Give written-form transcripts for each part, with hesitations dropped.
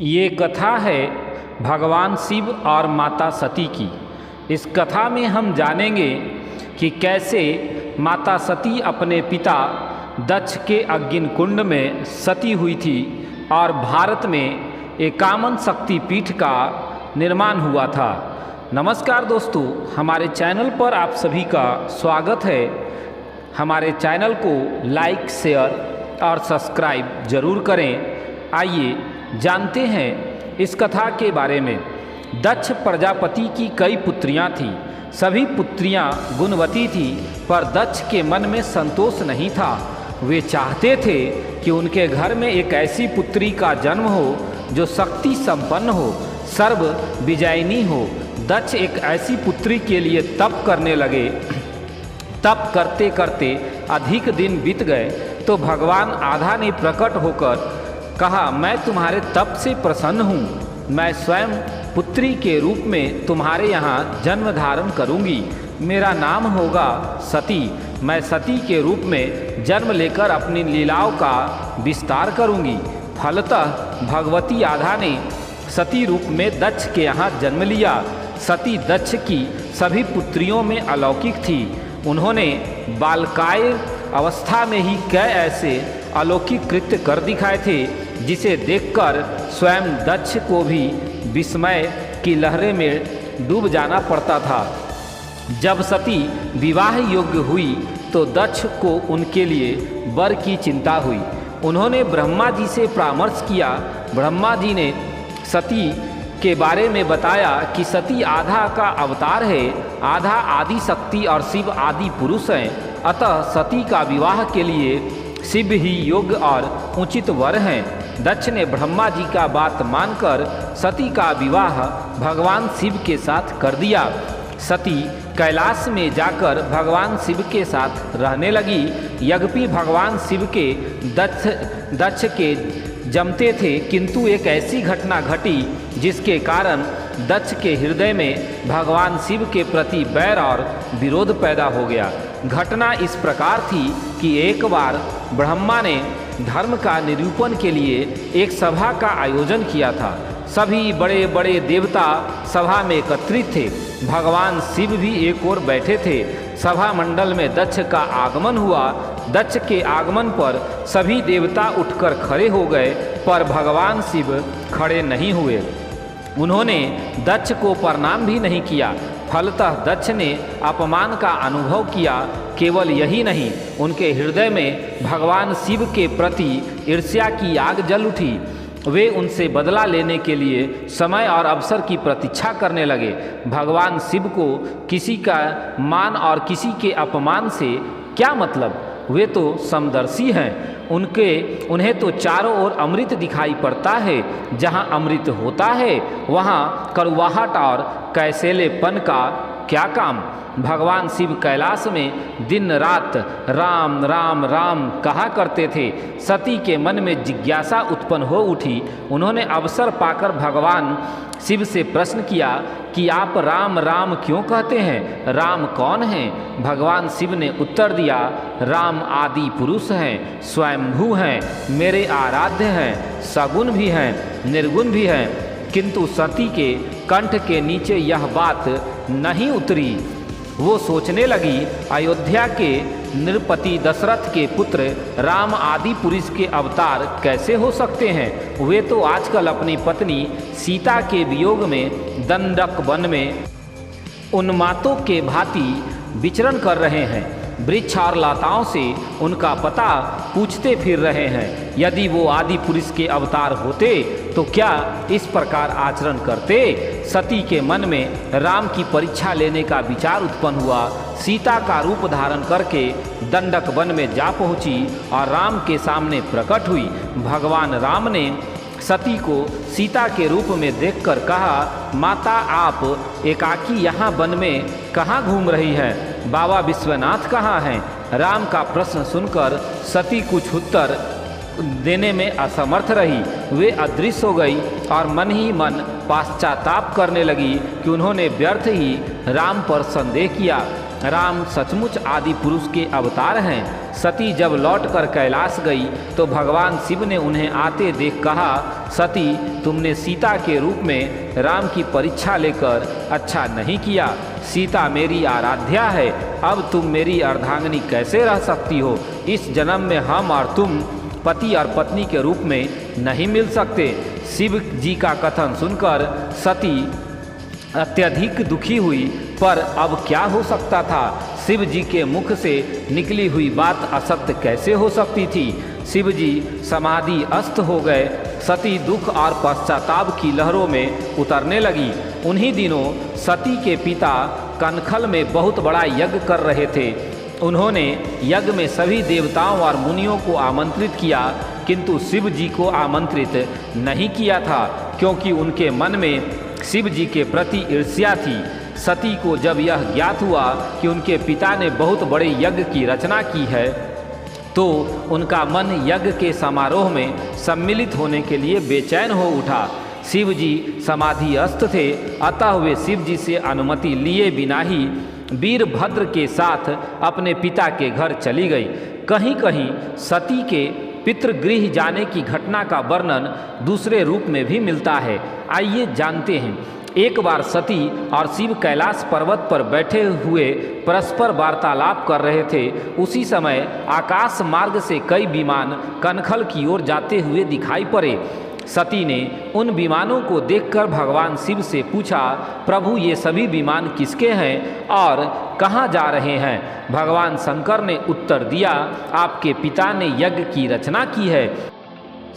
ये कथा है भगवान शिव और माता सती की। इस कथा में हम जानेंगे कि कैसे माता सती अपने पिता दक्ष के अग्नि कुंड में सती हुई थी और भारत में एकावन शक्तिपीठ का निर्माण हुआ था। नमस्कार दोस्तों, हमारे चैनल पर आप सभी का स्वागत है। हमारे चैनल को लाइक, शेयर और सब्सक्राइब जरूर करें। आइए जानते हैं इस कथा के बारे में। दक्ष प्रजापति की कई पुत्रियां थीं। सभी पुत्रियां गुणवती थीं, पर दक्ष के मन में संतोष नहीं था। वे चाहते थे कि उनके घर में एक ऐसी पुत्री का जन्म हो जो शक्ति संपन्न हो, सर्व विजयिनी हो। दक्ष एक ऐसी पुत्री के लिए तप करने लगे। तप करते करते अधिक दिन बीत गए तो भगवान आधा ने प्रकट होकर कहा, मैं तुम्हारे तप से प्रसन्न हूँ। मैं स्वयं पुत्री के रूप में तुम्हारे यहाँ जन्म धारण करूँगी। मेरा नाम होगा सती। मैं सती के रूप में जन्म लेकर अपनी लीलाओं का विस्तार करूँगी। फलतः भगवती आधा ने सती रूप में दक्ष के यहाँ जन्म लिया। सती दक्ष की सभी पुत्रियों में अलौकिक थी। उन्होंने बालकाय अवस्था में ही कई ऐसे अलौकिक कृत्य कर दिखाए थे जिसे देखकर स्वयं दक्ष को भी विस्मय की लहरें में डूब जाना पड़ता था। जब सती विवाह योग्य हुई तो दक्ष को उनके लिए वर की चिंता हुई। उन्होंने ब्रह्मा जी से परामर्श किया। ब्रह्मा जी ने सती के बारे में बताया कि सती आधा का अवतार है, आधा आदि शक्ति और शिव आदि पुरुष हैं। अतः सती का विवाह के लिए शिव ही योग्य और उचित वर हैं। दक्ष ने ब्रह्मा जी का बात मानकर सती का विवाह भगवान शिव के साथ कर दिया। सती कैलाश में जाकर भगवान शिव के साथ रहने लगी। यद्यपि भगवान शिव के दक्ष के जमते थे, किंतु एक ऐसी घटना घटी जिसके कारण दक्ष के हृदय में भगवान शिव के प्रति बैर और विरोध पैदा हो गया। घटना इस प्रकार थी कि एक बार ब्रह्मा ने धर्म का निरूपण के लिए एक सभा का आयोजन किया था। सभी बड़े बड़े देवता सभा में एकत्रित थे। भगवान शिव भी एक ओर बैठे थे। सभा मंडल में दक्ष का आगमन हुआ। दक्ष के आगमन पर सभी देवता उठकर खड़े हो गए, पर भगवान शिव खड़े नहीं हुए। उन्होंने दक्ष को प्रणाम भी नहीं किया। फलतः दक्ष ने अपमान का अनुभव किया। केवल यही नहीं, उनके हृदय में भगवान शिव के प्रति ईर्ष्या की आग जल उठी। वे उनसे बदला लेने के लिए समय और अवसर की प्रतीक्षा करने लगे। भगवान शिव को किसी का मान और किसी के अपमान से क्या मतलब? वे तो समदर्शी हैं। उन्हें तो चारों ओर अमृत दिखाई पड़ता है। जहाँ अमृत होता है वहाँ कड़वाहट और कैसेलेपन का क्या काम? भगवान शिव कैलाश में दिन रात राम राम राम कहा करते थे। सती के मन में जिज्ञासा उत्पन्न हो उठी। उन्होंने अवसर पाकर भगवान शिव से प्रश्न किया कि आप राम राम क्यों कहते हैं? राम कौन हैं? भगवान शिव ने उत्तर दिया, राम आदि पुरुष हैं, स्वयंभू हैं, मेरे आराध्य हैं, सगुण भी हैं, निर्गुण भी हैं। किंतु सती के कंठ के नीचे यह बात नहीं उतरी। वो सोचने लगी, अयोध्या के नृपति दशरथ के पुत्र राम आदि पुरुष के अवतार कैसे हो सकते हैं? वे तो आजकल अपनी पत्नी सीता के वियोग में दंडक वन में उन्मादों के भांति विचरण कर रहे हैं। वृक्ष और लताओं से उनका पता पूछते फिर रहे हैं। यदि वो आदि पुरुष के अवतार होते तो क्या इस प्रकार आचरण करते? सती के मन में राम की परीक्षा लेने का विचार उत्पन्न हुआ। सीता का रूप धारण करके दंडक वन में जा पहुंची और राम के सामने प्रकट हुई। भगवान राम ने सती को सीता के रूप में देखकर कहा, माता आप एकाकी यहाँ वन में कहाँ घूम रही हैं? बाबा विश्वनाथ कहाँ हैं? राम का प्रश्न सुनकर सती कुछ उत्तर देने में असमर्थ रही। वे अदृश्य हो गई और मन ही मन पश्चाताप करने लगी कि उन्होंने व्यर्थ ही राम पर संदेह किया। राम सचमुच आदि पुरुष के अवतार हैं। सती जब लौटकर कैलाश गई तो भगवान शिव ने उन्हें आते देख कहा, सती, तुमने सीता के रूप में राम की परीक्षा लेकर अच्छा नहीं किया। सीता मेरी आराध्या है, अब तुम मेरी अर्धांगिनी कैसे रह सकती हो? इस जन्म में हम और तुम पति और पत्नी के रूप में नहीं मिल सकते। शिव जी का कथन सुनकर सती अत्यधिक दुखी हुई, पर अब क्या हो सकता था? शिव जी के मुख से निकली हुई बात असत्य कैसे हो सकती थी? शिव जी समाधि अस्त हो गए। सती दुख और पश्चाताप की लहरों में उतरने लगी। उन्हीं दिनों सती के पिता कनखल में बहुत बड़ा यज्ञ कर रहे थे। उन्होंने यज्ञ में सभी देवताओं और मुनियों को आमंत्रित किया, किंतु शिव जी को आमंत्रित नहीं किया था, क्योंकि उनके मन में शिव जी के प्रति ईर्ष्या थी। सती को जब यह ज्ञात हुआ कि उनके पिता ने बहुत बड़े यज्ञ की रचना की है, तो उनका मन यज्ञ के समारोह में सम्मिलित होने के लिए बेचैन हो उठा। शिव जी समाधिस्थ थे, अतः वे शिव जी से अनुमति लिए बिना ही वीरभद्र के साथ अपने पिता के घर चली गई। कहीं कहीं सती के पितृगृह जाने की घटना का वर्णन दूसरे रूप में भी मिलता है। आइए जानते हैं। एक बार सती और शिव कैलाश पर्वत पर बैठे हुए परस्पर वार्तालाप कर रहे थे। उसी समय आकाश मार्ग से कई विमान कनखल की ओर जाते हुए दिखाई पड़े। सती ने उन विमानों को देखकर भगवान शिव से पूछा, प्रभु, ये सभी विमान किसके हैं और कहाँ जा रहे हैं? भगवान शंकर ने उत्तर दिया, आपके पिता ने यज्ञ की रचना की है।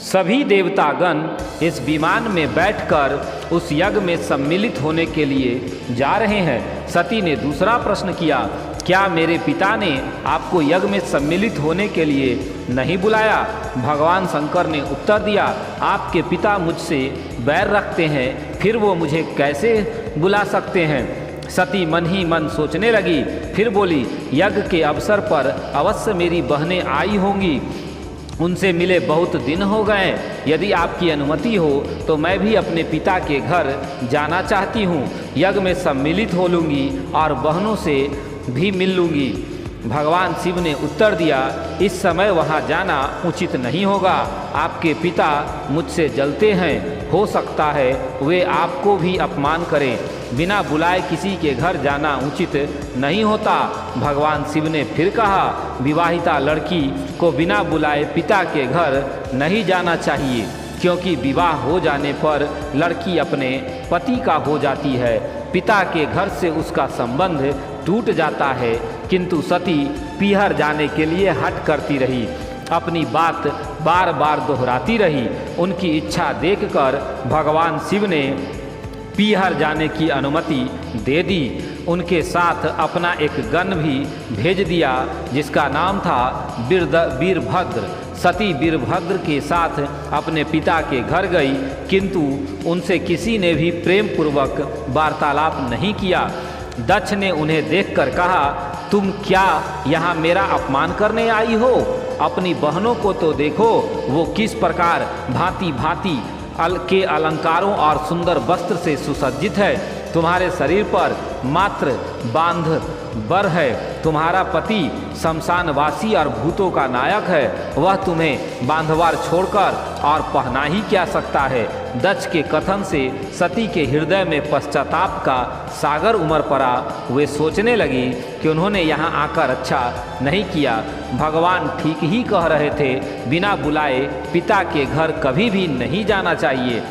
सभी देवतागण इस विमान में बैठकर उस यज्ञ में सम्मिलित होने के लिए जा रहे हैं। सती ने दूसरा प्रश्न किया, क्या मेरे पिता ने आपको यज्ञ में सम्मिलित होने के लिए नहीं बुलाया? भगवान शंकर ने उत्तर दिया, आपके पिता मुझसे बैर रखते हैं, फिर वो मुझे कैसे बुला सकते हैं? सती मन ही मन सोचने लगी, फिर बोली, यज्ञ के अवसर पर अवश्य मेरी बहनें आई होंगी, उनसे मिले बहुत दिन हो गए। यदि आपकी अनुमति हो तो मैं भी अपने पिता के घर जाना चाहती हूँ। यज्ञ में सम्मिलित हो लूँगी और बहनों से भी मिल लूँगी। भगवान शिव ने उत्तर दिया, इस समय वहाँ जाना उचित नहीं होगा। आपके पिता मुझसे जलते हैं, हो सकता है वे आपको भी अपमान करें। बिना बुलाए किसी के घर जाना उचित नहीं होता। भगवान शिव ने फिर कहा, विवाहिता लड़की को बिना बुलाए पिता के घर नहीं जाना चाहिए, क्योंकि विवाह हो जाने पर लड़की अपने पति का हो जाती है, पिता के घर से उसका संबंध टूट जाता है। किंतु सती पीहर जाने के लिए हट करती रही, अपनी बात बार बार दोहराती रही। उनकी इच्छा देखकर भगवान शिव ने पीहर जाने की अनुमति दे दी। उनके साथ अपना एक गण भी भेज दिया, जिसका नाम था वीरभद्र। सती वीरभद्र के साथ अपने पिता के घर गई, किंतु उनसे किसी ने भी प्रेम पूर्वक वार्तालाप नहीं किया। दक्ष ने उन्हें देखकर कहा, तुम क्या यहाँ मेरा अपमान करने आई हो? अपनी बहनों को तो देखो, वो किस प्रकार भांति भांति के अलंकारों और सुंदर वस्त्र से सुसज्जित है। तुम्हारे शरीर पर मात्र बांध बर है। तुम्हारा पति शमशानवासी और भूतों का नायक है, वह तुम्हें बांधवार छोड़कर और पहना ही क्या सकता है। दक्ष के कथन से सती के हृदय में पश्चाताप का सागर उमड़ पड़ा। वे सोचने लगी कि उन्होंने यहाँ आकर अच्छा नहीं किया। भगवान ठीक ही कह रहे थे, बिना बुलाए पिता के घर कभी भी नहीं जाना चाहिए।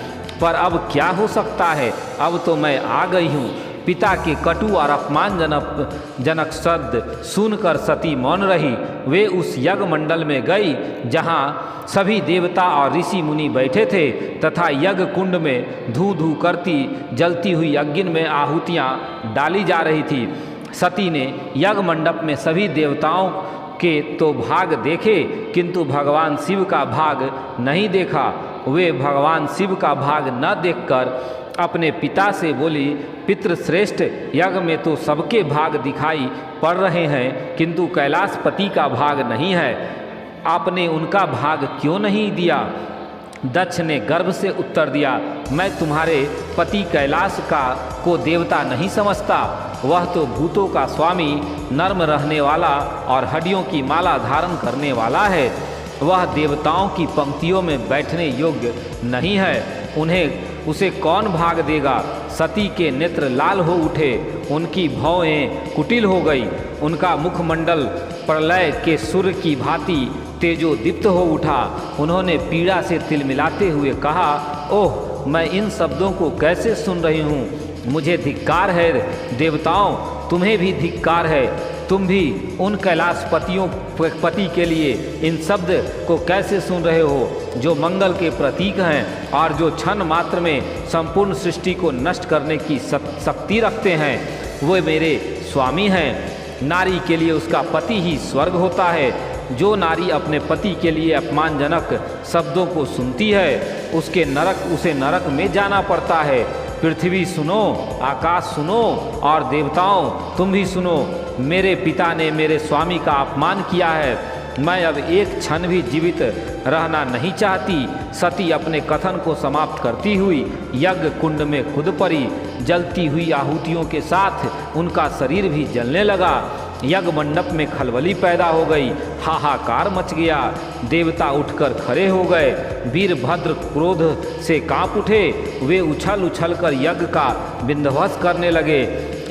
पर अब क्या हो सकता है, अब तो मैं आ गई हूँ। पिता के कटु और अपमानजनक शब्द सुनकर सती मौन रही। वे उस यज्ञ मंडल में गई जहाँ सभी देवता और ऋषि मुनि बैठे थे, तथा यज्ञ कुंड में धू धू करती जलती हुई अग्नि में आहुतियाँ डाली जा रही थी। सती ने यज्ञ मंडप में सभी देवताओं के तो भाग देखे, किंतु भगवान शिव का भाग नहीं देखा। वे भगवान शिव का भाग न देखकर अपने पिता से बोली, पितृश्रेष्ठ, यज्ञ में तो सबके भाग दिखाई पड़ रहे हैं, किंतु कैलाशपति का भाग नहीं है। आपने उनका भाग क्यों नहीं दिया? दक्ष ने गर्व से उत्तर दिया, मैं तुम्हारे पति कैलाश को देवता नहीं समझता। वह तो भूतों का स्वामी, नर्म रहने वाला और हड्डियों की माला धारण करने वाला है। वह देवताओं की पंक्तियों में बैठने योग्य नहीं है। उसे कौन भाग देगा। सती के नेत्र लाल हो उठे, उनकी भौहें कुटिल हो गई, उनका मुखमंडल प्रलय के सूर्य की भांति तेजोदीप्त हो उठा। उन्होंने पीड़ा से तिलमिलाते हुए कहा, ओह, मैं इन शब्दों को कैसे सुन रही हूँ। मुझे धिक्कार है देवताओं, तुम्हें भी धिक्कार है। तुम भी उन कैलाशपतियों पति के लिए इन शब्द को कैसे सुन रहे हो, जो मंगल के प्रतीक हैं और जो क्षण मात्र में संपूर्ण सृष्टि को नष्ट करने की शक्ति रखते हैं। वे मेरे स्वामी हैं। नारी के लिए उसका पति ही स्वर्ग होता है। जो नारी अपने पति के लिए अपमानजनक शब्दों को सुनती है, उसे नरक में जाना पड़ता है। पृथ्वी सुनो, आकाश सुनो और देवताओं तुम भी सुनो। मेरे पिता ने मेरे स्वामी का अपमान किया है। मैं अब एक क्षण भी जीवित रहना नहीं चाहती। सती अपने कथन को समाप्त करती हुई यज्ञ कुंड में कूद पड़ी। जलती हुई आहुतियों के साथ उनका शरीर भी जलने लगा। यज्ञ मंडप में खलबली पैदा हो गई, हाहाकार मच गया। देवता उठकर खड़े हो गए। वीरभद्र क्रोध से कांप उठे। वे उछल उछल कर यज्ञ का विध्वंस करने लगे।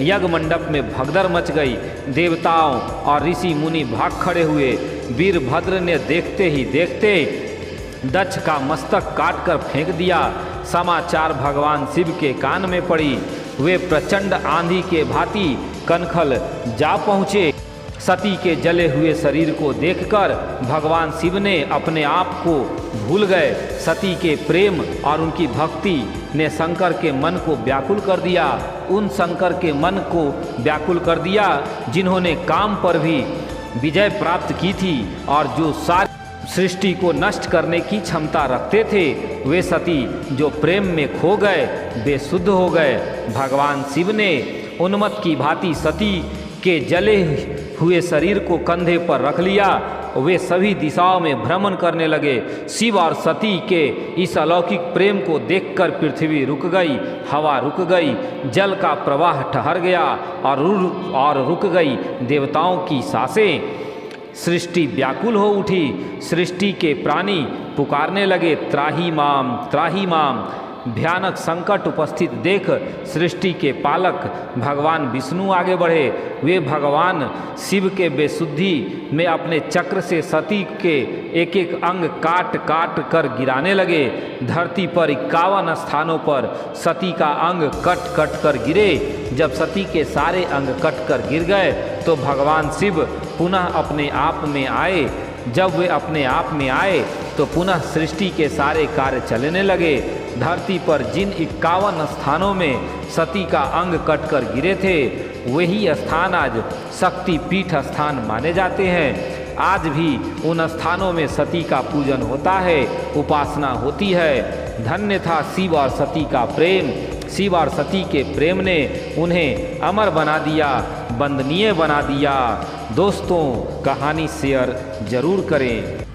यज्ञ मंडप में भगदड़ मच गई। देवताओं और ऋषि मुनि भाग खड़े हुए। वीरभद्र ने देखते ही देखते दक्ष का मस्तक काटकर फेंक दिया। समाचार भगवान शिव के कान में पड़ी। वे प्रचंड आंधी के भांति कनखल जा पहुँचे। सती के जले हुए शरीर को देखकर भगवान शिव ने अपने आप को भूल गए। सती के प्रेम और उनकी भक्ति ने शंकर के मन को व्याकुल कर दिया। उन शंकर के मन को व्याकुल कर दिया जिन्होंने काम पर भी विजय प्राप्त की थी और जो सारी सृष्टि को नष्ट करने की क्षमता रखते थे। वे सती जो प्रेम में खो गए, बेसुध हो गए। भगवान शिव ने उन्मत्त की भांति सती के जले हुए शरीर को कंधे पर रख लिया। वे सभी दिशाओं में भ्रमण करने लगे। शिव और सती के इस अलौकिक प्रेम को देखकर पृथ्वी रुक गई, हवा रुक गई, जल का प्रवाह ठहर गया और रुक गई देवताओं की सांसें। सृष्टि व्याकुल हो उठी। सृष्टि के प्राणी पुकारने लगे, त्राही माम, त्राही माम। भयानक संकट उपस्थित देख सृष्टि के पालक भगवान विष्णु आगे बढ़े। वे भगवान शिव के बेसुद्धि में अपने चक्र से सती के एक एक अंग काट काट कर गिराने लगे। धरती पर 51 स्थानों पर सती का अंग कट कट कर गिरे। जब सती के सारे अंग कट कर गिर गए तो भगवान शिव पुनः अपने आप में आए। जब वे अपने आप में आए तो पुनः सृष्टि के सारे कार्य चलने लगे। धरती पर जिन 51 स्थानों में सती का अंग कटकर गिरे थे, वही स्थान आज शक्ति पीठ स्थान माने जाते हैं। आज भी उन स्थानों में सती का पूजन होता है, उपासना होती है। धन्य था शिव और सती का प्रेम। शिव और सती के प्रेम ने उन्हें अमर बना दिया, वंदनीय बना दिया। दोस्तों, कहानी शेयर जरूर करें।